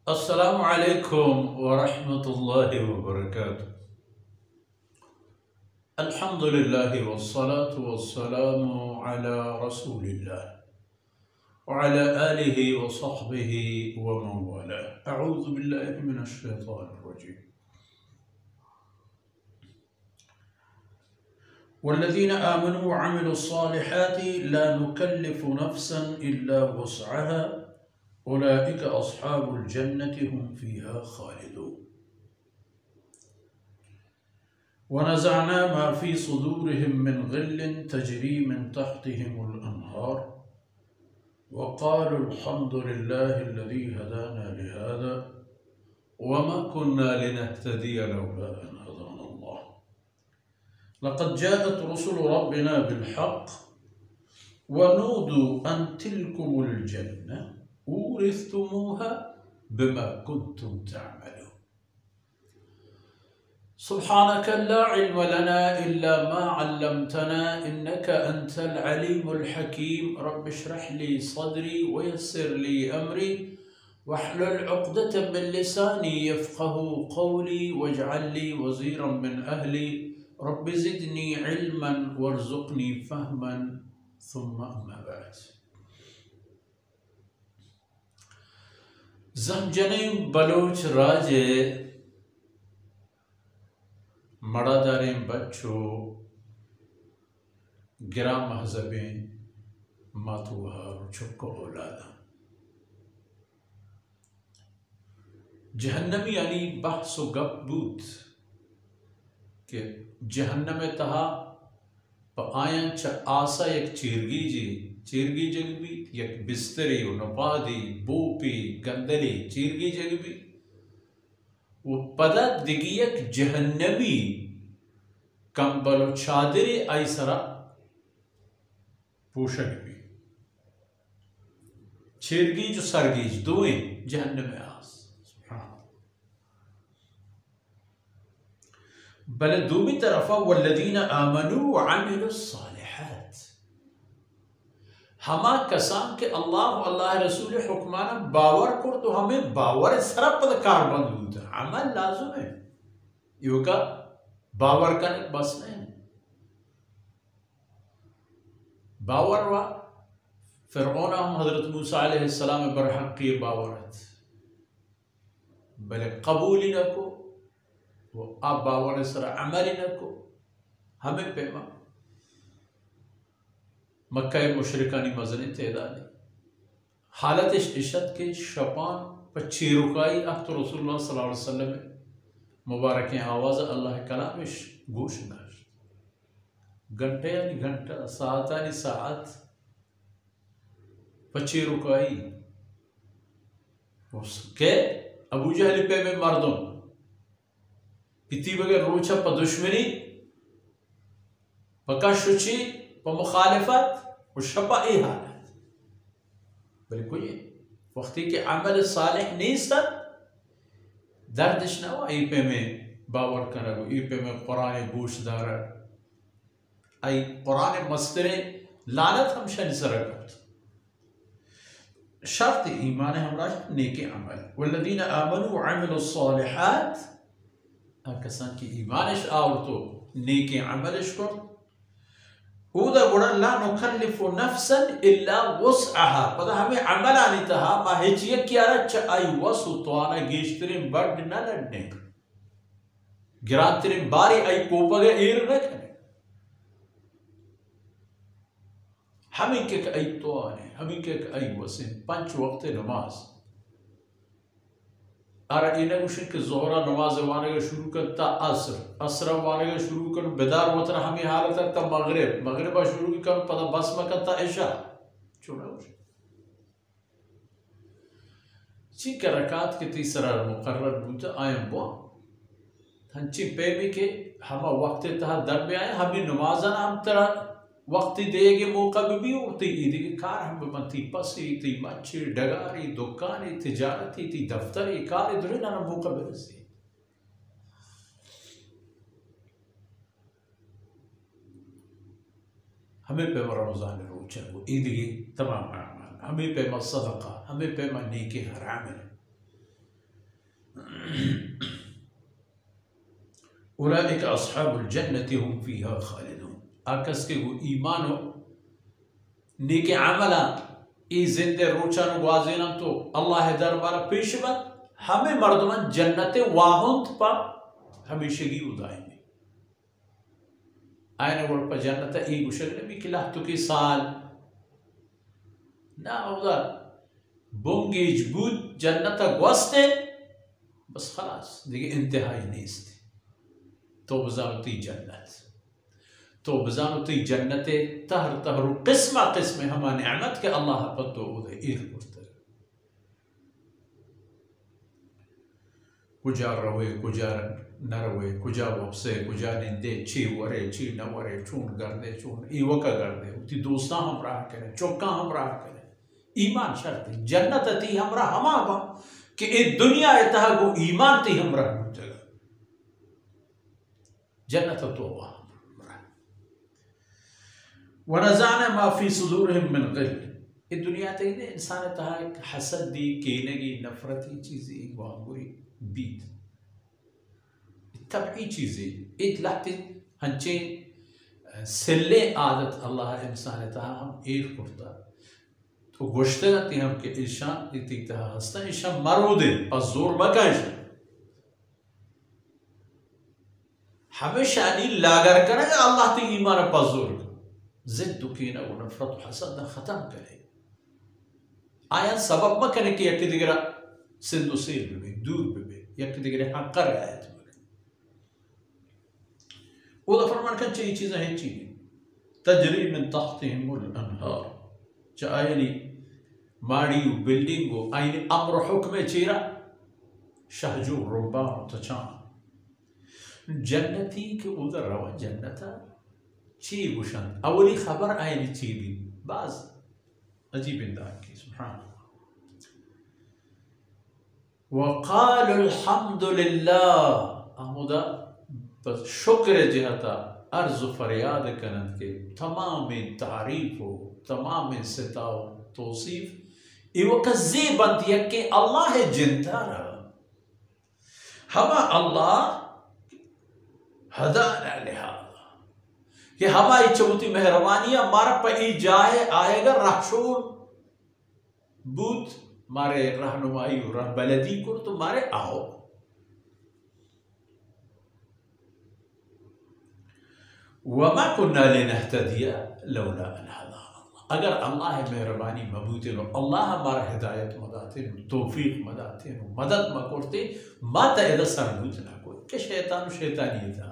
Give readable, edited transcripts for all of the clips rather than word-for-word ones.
अस्सलामु अलैकुम वरहमतुल्लाहि वबरकातुह। अल्हम्दुलिल्लाहि वस्सलातु वस्सलामु अला रसूलिल्लाह व अला आलिहि व सहबिहि व मन वालाह। अऊज़ु बिल्लाहि मिनश शैतानिर रजीम। वल्लज़ीना आमनू व अमिलुस्सालिहाति ला नुकल्लिफु नफ्सन इल्ला वुस्अहा उलाइका अस्हाबुल जन्नति हुम फ़ीहा खालिदून। वनज़अना मा फ़ी सुदूरिहिम मिन ग़िल्लिन तजरी मिन तहतिहिमुल अन्हार वक़ालू अल्हम्दुलिल्लाहिल्लज़ी हदाना लिहाज़ा वमा कुन्ना लिनहतदिया लौला अन हदानल्लाह। लक़द जाअत रुसुलु रब्बिना बिलहक़्क़ वनूदू अन तिलकुमुल जन्नह ऊरिस्तुमूहा बिमा कुन्तुम तअमलून। सुब्हानका ला इल्म लना इल्ला मा अल्लमतना इन्नका अंतल अलीमुल हकीम। रब्बि इश्रह ली सदरी वयस्सिर ली अमरी वहलुल उक़दतम मिन लिसानी यफ़क़हू क़ौली वजअल ली वज़ीरन मिन अहली रब्बि ज़िदनी इल्मन वरज़ुक़नी फ़हमन सुम्मा अम्मा बाद। ज़मजनें बलोच राजे मड़ादारें बच्चों गिरा महज़बें मातुहार छुक्को औलादा जहन्नम यानी बहस व गपबूत के जहन्नम तहा आयन च आसा एक चीरगी जगबी एक बिस्तरी नपादी बोपी गंदली चीरगी जगबी वो पदा दिगियक जहन्नमी कंबल चादरी आईसरा पोषक भी चीरगी जो सरगीज दोए जहन्नम आस बल दूमी तरफा वल्लज़ीना आमनू व अमिलुस्सालिहात हमा कसान के अल्लाह अल्लाह रसूल हुक्माना बावर कर तो हमें बावर सरा पद कारबंद होता अमल लाजुम है योगा बावर का बस नहीं बावर वा फ़िरऔन हम हज़रत मूसा अलैहिस्सलाम बरहक़ की बावरत बल कबूल न को वो आप बावर सरा अमल न को हमें पेमा मक्का मुशरिकानी मजनी तेदानी हालत इशत के शपान पच्ची रुकाई अख्त रसूलुल्लाह सल्लल्लाहु अलैहि वसल्लम मुबारक आवाज़ अल्लाह कलामिश गोश नाश घंटे यानी घंटा सात यानी सात पच्ची रुकाई उसके अबू जहल पे में मर्दों इतनी बगैर रोचा प दुश्मनी पका शुची प मुखालिफत और शपा ए हालत बिल्कुल वक्ती के अमल सालिह नहीं सर दर्दिश न हुआ ई पे में बावर करगो ई पे में कुरान गोशदार आई कुरान मस्तरे लानत हम शन सरकत शर्त ईमान हमरा नेके अमल वल्लज़ीना आमनू व अमिलुस्सालिहात कसान की ईमानिश आवरतो नेके अमलिश कर हुदा गुड़ा ला नुकल्लिफु नफ्सन इल्ला वुस्अहा पता हमें अमल आनी तहा माहिजिया कियारा च आई वसु तवाना गेश्तरिन बर्ड न लड़ने गिरातरिन बारी आई कोपगे एर न करे हमें के आई तवाने हमें के आई वसिन पंच वक्त नमाज अरे इन्हें मुश्किल के ज़ोहरा नमाज वाने का शुरू करता असर वाने का शुरू कर बेदार होता हमें हालत है तब मगरिब शुरू कर पता बस में करता ऐशा छोड़ा ची के रकात के तीसरा मुकर्रर बूता आयम बो हंची पे भी के हम वक्त तहा दर में आए हमें नमाज़ा हम तरह वक्त देगे मौका भी होती ईद की कार हम बनती पसी थी मच्छी डगारी दुकानी तिजारती थी दफ्तरी कार इधर ना मौका बेरसी हमें पे रमज़ान रोचा वो ईद की तमाम अमाल हमें पे सदका हमें पे नेकी हराम है उलाइका अस्हाबुल जन्नति हुम फीहा खालिदून। आकस के वो ईमानो नेके अमला ई जिंदे रोचन ग्वाजिना तो अल्लाह दरबार पेशवा हमें मर्दमन जन्नते वाहुंत पा हमेशगी उदायने आयने वोल पा जन्नत ई गुशगने भी किला तो की साल ना उदा बोंगेज बुद जन्नत ग्वास्ते बस खलास देखिए इंतहाई नहीं इसती तो बजानुती जन्नत तो बजानुती जन्नते तहर तहरु किस्मा किस्मे हमा निअमत के अल्लाह पत्तो उदे ईर पुरते कुजा रवे कुजा नरवे कुजा वपसे कुजा निंदे ची वरे ची न वरे चून गर्दे चून ई वका गर्दे उती दोस्ता हम राह करे चौका हम राह करे ईमान शर्त जन्नत ती हमरा हमा बा कि ए दुनिया इतहा गो ईमान ती हमरा जगह जन्नत तौबा वनज़अना मा फी सुदूरिहिम मिन गिल। ये दुनिया ते इंसान तहा हसद दी केनगी नफरती चीजें वांगुरी बीत तबई चीजें एक लाते हंचे सिले आदत अल्लाह इंसान तहा हम एक पुरता तो गोश्ते जाती हम के ईशान इती तहा हस्ता ईशान मरोदे और जोर मकाश हमेशा नहीं लागर करेगा अल्लाह ते ईमान पजोर जिद दुखीना वो नफरत हसद न खत्म करे आया सबब मकने की यकी दिगरा सिंधु सीर भी दूर भी यकी दिगरे हाँ कर आयत वो तो फरमान कर चाहिए चीज़ें हैं चीज़ तजरी में तख्तिहिमुल अनहार चायनी माड़ी बिल्डिंग को आईने अम्र हुक्म चीरा शहजू रुबा तचान जन्नती के उधर रवा जन्नता ची गुशन अवली खबर आयनी ची भी बाज अजीब इंदाज की सुभान वक़ाल अल्हम्दुलिल्लाह अमुदा बस शुक्र जिहता अर्ज फरियाद करन के तमाम तारीफ हो तमाम सिताओ तौसीफ इव कज़ी बनती है कि अल्लाह जिंदा रहा हमा अल्लाह हदाना लिहाजा कि हमारी चौथी मेहरबानियां मारा पई जाए आएगा राशूल बूत मारे रहनुमाई रहबलदी को तो मारे आओ वमा कुन्ना लिनहतदिया लौला अन हदाना अल्लाह अगर अल्लाह मेहरबानी मबूते लो अल्लाह हमारा हिदायत मदाते तौफीक मदाते मदद मकोरते माता इधर सरबूत ना कोई के शैतानी था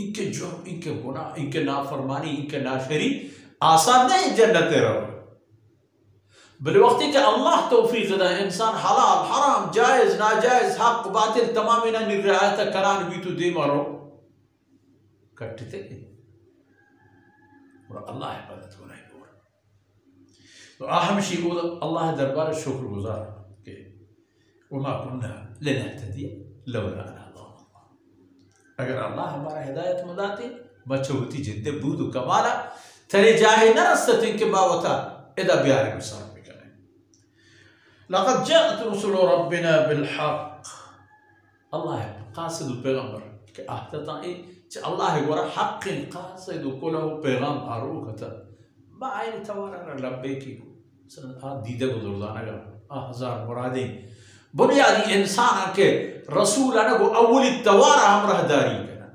इनके जुर्म इनके गुनाह इनके नाफरमानी इनके नाशरी आसान नहीं जन्नत रहो बिलवक्ति के अल्लाह तौफीक दा इंसान हलाल हराम जायज नाजायज हक बातिल तमाम इना निरायत करान भी तो दे मारो कटते और अल्लाह इबादत को नहीं बोल तो अहम शी बोल अल्लाह दरबार शुक्र गुजार के वमा कुन्ना लिनहतदिया लौला अन हदाना अगर अल्लाह हमारा हिदायत मदाते बच्चों होती जिद्दे बूद कमाला तेरे जाहे न रस्ते के बावता इदा ब्यारे मुसार में करें लक़द जाअत रुसुल रब्बिना बिल हक़ अल्लाह क़ासिद पैगंबर के आहतताई अल्लाह गोरा हक़ क़ासिद कुलो पैगाम आरो कता बाइन तवारा लब्बे की सन आ दीदे को दुर्दाना का हजार मुरादे बुनियादी इंसान के रसूल अने को अव्वली तवारा हम रहदारी करना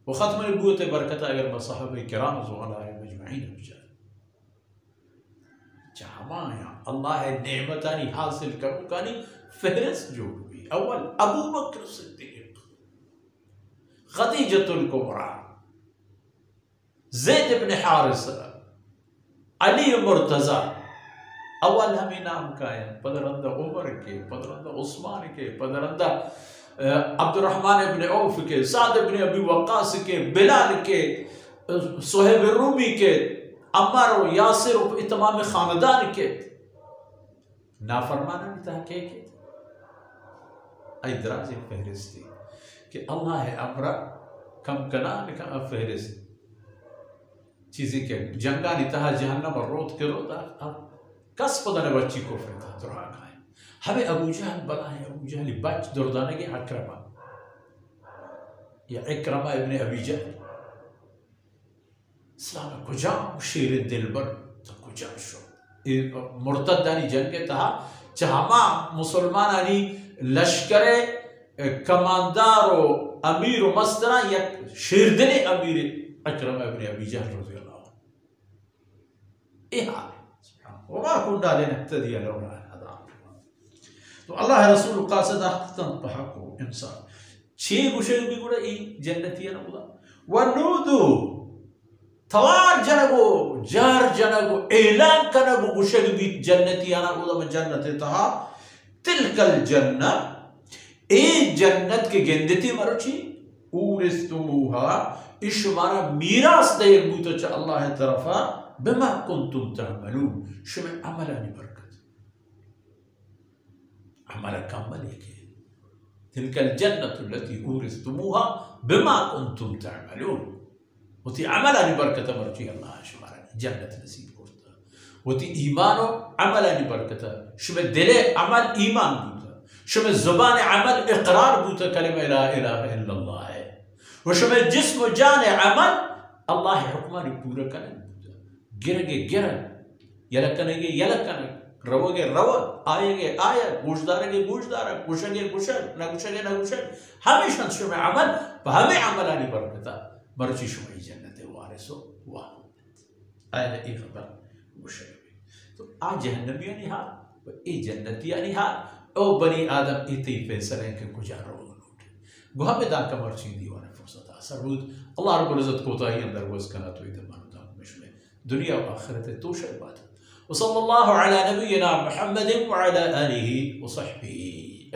वो ख़त्म नबूवत बरकत अगर सहाबे किराम ज़ुहला मजमईन हो चाहमाया अल्लाह नेमतानी हासिल करूँ कानी फहरिस्त जोड़ हुई अव्वल अबू बकर सिद्दीक़ खदीजतुल कुबरा ज़ैद इब्न हारिसा अली मुर्तज़ा अव्वल हमें नाम का है पदरंदा उमर के पदरंदा उस्मान के पदरंदा अब्दुर्रहमान इब्न औफ के साद इब्न अबी वक्कास के बिलाल के सुहैब रूमी के अम्मार और यासिर और तमाम खानदान के नाफरमाना नहीं था के इदराज फहरिस्ती कि अल्लाह है अमरा कम कनान का फहरिस्त चीज़ें के जंगा नितहा जहन्नम और रोत के रोता कस पदन बच्ची को फिरता दुरा खाए हमें अबू जहल बला है, अबू जहल बच दुर्दाने के अक्रमा या इक्रमा इब्ने अबी जहल इस्लाम कुजा शेर दिलबर तो कुजा शो मुर्तदानी जंग के तहा चाहमा मुसलमान आनी लश्करे कमांदारो अमीर मस्तरा या शेर दिले अमीर इक्रमा इब्ने अबी जहल रज़ी अल्लाह वमा कुन्ना लिनहतदिय लौला अन हदाना। तो अल्लाह रसूल कासदा तंतहकु इंसान छे गुशेल भी गुड़ा ई जन्नतिया नबुदा वनुदु थवार जनगो जार जनगो ऐलान कनगो गुशेल भी जन्नतिया नबुदा में जन्नत तहा तिलकल जन्नत ए जन्नत के गेंदती मरुची उरिस्तुमुहा इशमारा मीरास दे बूतो च अल्लाह तरफा बिमा कुंतुम तअमलून शुमे अमलानी बरकत अमल कमल के तिलकल जन्नतु लती उरिस्तुमुहा बिमा कुंतुम तअमलून वती अमलानी बरकत मरची अल्लाह शुमारा जन्नत नसीब करता वती ईमानो अमलानी बरकत शुमे दिले अमल ईमान बूता शुमे जुबान अमल इकरार बूता कलिमा ला इलाहा इल्लल्लाह है व शुमे जिस्म जान अमल अल्लाह हुक्मानी पूरा करने गिरगे गिरन यलकनेगे यलकन रवोगे रवग आएगे आया गुशदारेगे गुशदारा गुशगे गुशन नगुशगे नगुशन हमेशा शुमे अमल हमें अमलानी बरकता मरची शुमे जन्नत वारिसो वाह आया एक खबर गुशगे तो आ जहन्नमियानी हाल ए जन्नतियानी हाल ओ बनी आदम इती फैसले के गुजारो लूट गुहा में दान का मरची दीवाने फुर्सत असरूद अल्लाह रब्बुल इज्जत को ताही अंदर वस कना तो इधर मानता मिशले दुनिया और आखिरत तो शर्बात वसल्लल्लाहु अला नबियना मुहम्मद व अला आलिहि व सहबिही।